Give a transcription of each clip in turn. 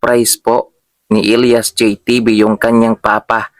surprise po ni Elias JTV yung kanyang papa,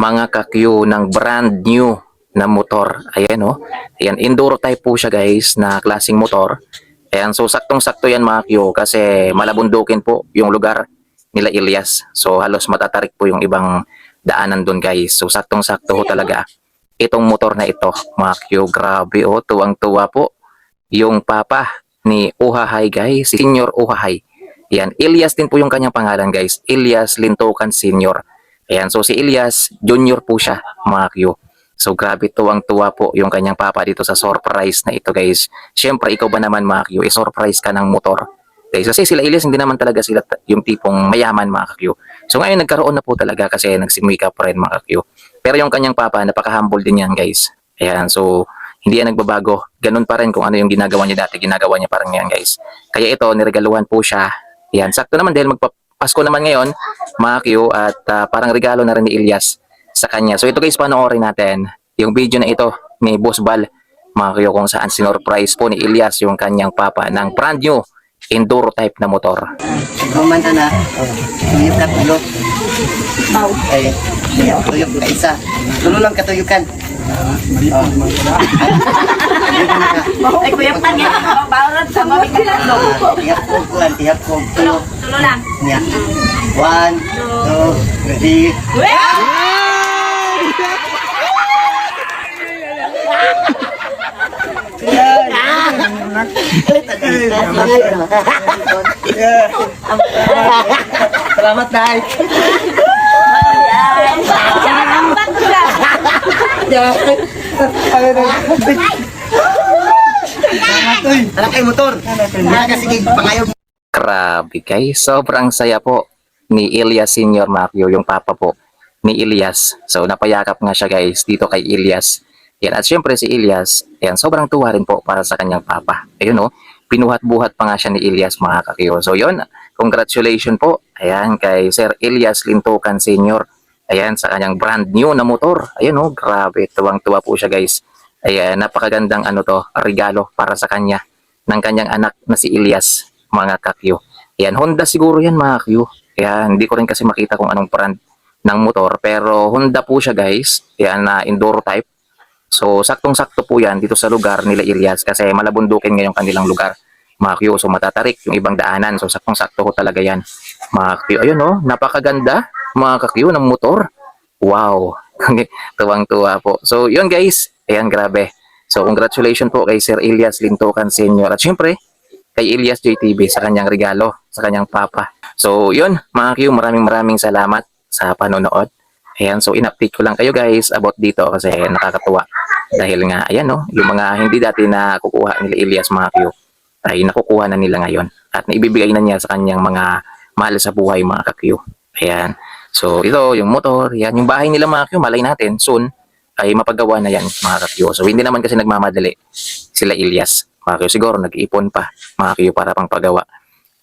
mga kakyo, ng brand new na motor. Ayan oh. Ayan, enduro type po siya guys na klaseng motor. Ayan, so saktong-sakto yan mga kyo kasi malabundukin po yung lugar nila Elias. So halos matatarik po yung ibang daanan doon guys. So saktong-sakto ho talaga itong motor na ito mga kyo. Grabe oh, tuwang-tuwa po yung papa ni Uhahay guys, si Senior Uhahay. Yan, Elias din po yung kanyang pangalan guys, Elias Lintokan Senior. Ayan, so si Elias Junior po siya mga Q. So grabe, tuwang-tuwa po yung kanyang papa dito sa surprise na ito guys. Siyempre ikaw ba naman mga Q, i-surprise ka ng motor. Guys, kasi sila Elias hindi naman talaga sila yung tipong mayaman mga Q. So ngayon nagkaroon na po talaga kasi nagsimika pa rin mga Q. Pero yung kanyang papa, napaka-humble din yan guys. Ayan, so hindi yan nagbabago. Ganun pa rin kung ano yung ginagawa niya dati, ginagawa niya parang ngayon guys. Kaya ito, niregaluhan po siya. Yan, sakto naman dahil magpapasko naman ngayon, mga Q, at parang regalo na rin ni Elias sa kanya. So ito guys, panoorin natin yung video na ito ni Boss Bal, mga Q, kung saan sinurprise po ni Elias yung kanyang papa ng brand new enduro type na motor. Kumanta na, tuyok ka tulo. Ay, tuyok ka isa. Tulo lang katuyukan. Ay, kuya pan nga, bawal sa mga pinaglo. Tihap ko. Tulo lang. Yan. 1, 2, 3. Salamat, Day. Anak kayo motor. Sige, pangayog. Grabe guys, sobrang saya po ni Elias Senior Macchio, yung papa po ni Elias. So napayakap nga siya guys dito kay Elias. Yan, at syempre si Elias, yan, sobrang tuwa rin po para sa kanyang papa. Ayun oh, pinuhat-buhat pa nga siya ni Elias mga kakyo. So yun, congratulations po, ayan, kay Sir Elias Lintokan Senior. Ayan, sa kanyang brand new na motor. Ayun oh, grabe, tuwang-tuwa po siya guys. Ayan, napakagandang ano to, regalo para sa kanya ng kanyang anak na si Elias, mga kakyo. Ayan, Honda siguro yan mga kakyo. Ayan, hindi ko rin kasi makita kung anong brand ng motor, pero Honda po siya guys. Ayan, na enduro type. So, saktong-sakto po yan dito sa lugar nila Elias kasi malabundukin ngayong kanilang lugar, mga Q. So, matatarik yung ibang daanan. So, saktong-sakto ko talaga yan, mga Q. Ayun oh, napakaganda, mga Q, ng motor. Wow, tuwang-tuwa po. So, yun guys, ayan, grabe. So, congratulations po kay Sir Elias Lintokan Senior. At syempre, kay Elias JTV sa kanyang regalo, sa kanyang papa. So, yun, mga Q, maraming salamat sa panonood. Ayan, so in-update ko lang kayo guys about dito kasi nakakatuwa. Dahil nga, ayan no, yung mga hindi dati na kukuha nila Elias mga Q, ay nakukuha na nila ngayon. At naibibigay na niya sa kanyang mga mahal sa buhay mga ka-Q. Ayan. So ito, yung motor, yan, yung bahay nila mga Q, malay natin, soon, ay mapagawa na yan mga ka-Q. So hindi naman kasi nagmamadali sila Elias. Mga Q, siguro nag-iipon pa mga Q para pang pagawa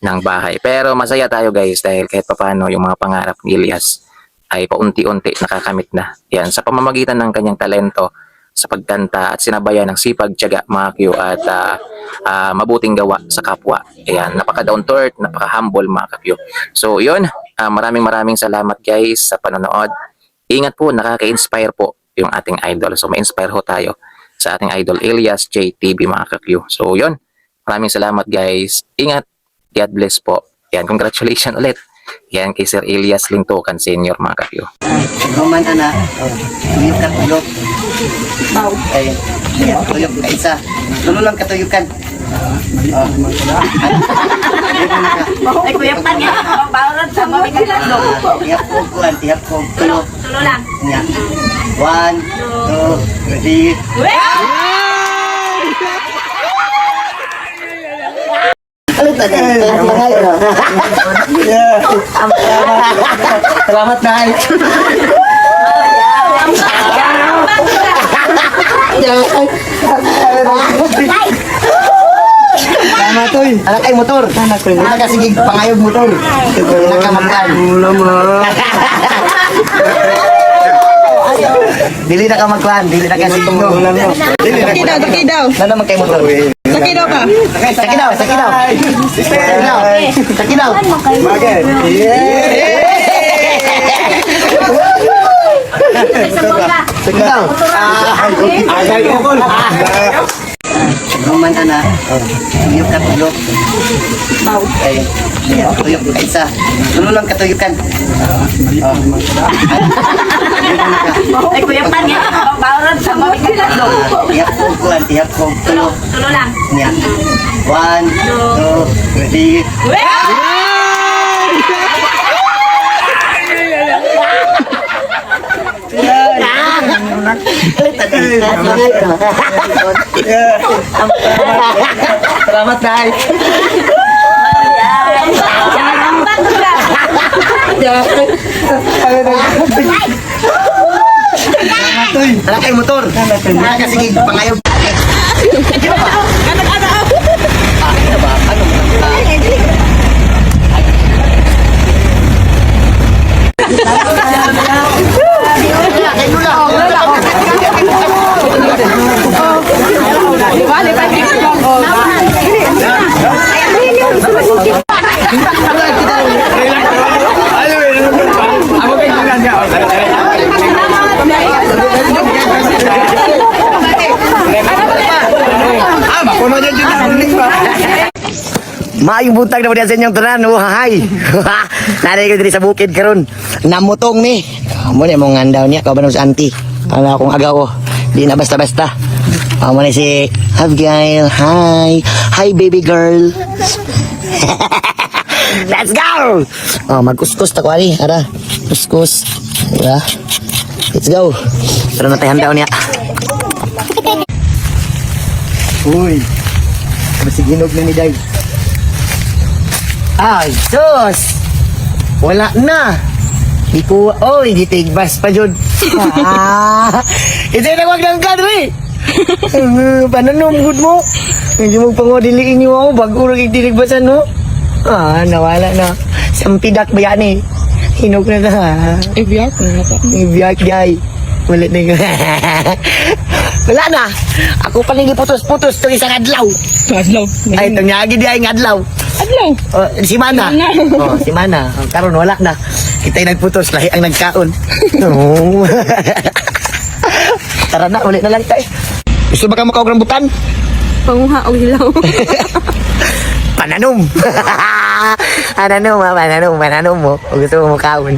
ng bahay. Pero masaya tayo guys dahil kahit papaano yung mga pangarap ni Elias ay paunti-unti nakakamit na. Yan, sa pamamagitan ng kanyang talento sa pagkanta at sinabayan ng sipag, tiyaga, mga Q, at mabuting gawa sa kapwa. Ayan, napaka-down to earth, napaka-humble mga Q. So, yun, maraming salamat guys sa panonood. Ingat po, nakaka-inspire po yung ating idol. So, ma-inspire ho tayo sa ating idol, Elias JTV mga Q. So, yun, maraming salamat guys. Ingat, God bless po. Yan, congratulations ulit. Yan kay Sir Elias Lintokan Senior mga kakyo. Kumanta na, tuyok ka tulo. Ay, tuyok ka isa. Tulo lang katuyukan. Ay, kuya pan nga, bawal sa mga pinaglo. Tihap ko. Tulo. Tulo lang. Yan. 1, 2, 3. Salamat, Day. Salamat, Toy. Anak ay motor. Anak ko. Sige, pangayog motor. Nakamatay. Dili na ka magkuhan, dili na ka signo. Dili na ka. Daw. Nana man kay motor. Sakinaw ba? Sakinaw. Sakinaw. Bakit? Sakinaw. Agay ko. Roman ana. Tuyok ka tuyok. Ay, tuyok ka isa. Tulo lang katuyukan. Ay, kuya pan yan. Bawal sa mga tatlo. Tiyak ko kuan, tiyak ko. Tulo. Tulo lang. Niya. 1, 2, 3. Salamat, Day. Anak kayo motor. Sige, pangayog. Maayong buntag na po sa inyong tanan. Uhahay. Nanay ko diri sa bukid karon. Namutong ni. Mo ni mong andaw niya kauban sa auntie. Ano akong agaw. Di na basta-basta. Mo ni si Abigail. Hi. Hi baby girl. Let's go. Oh, magkuskus ta ko ani. Ara. Kuskus. Ya. Let's go. Pero natay handaw niya. Uy. Masiginog na ni Day. Ay, sus! Wala na! Di ko, oy, gitigbas pa jud. Ito yung nagwag ng kadri! Pananom, good mo? Medyo magpangodiliin niyo ako, bago rin itinigbasan, no? Nawala na. Sampidak ba yan eh? Hinog na na. Ibiyak na ka. Ibiyak, guy. Wala na yung... Wala na! Ako pa nang putos-putos itong isang adlaw. Adlaw. Ay, itong nyagi di ay ng adlaw. Adlaw. Si Mana. Si Mana. Karon wala na. Kita'y nagputos, lahi ang nagkaon. Oh. Tara na, ulit na lang tayo. Gusto ba ka makaog rambutan? Panguha o hilaw. Pananom. Pananom mo. Gusto mo makaon.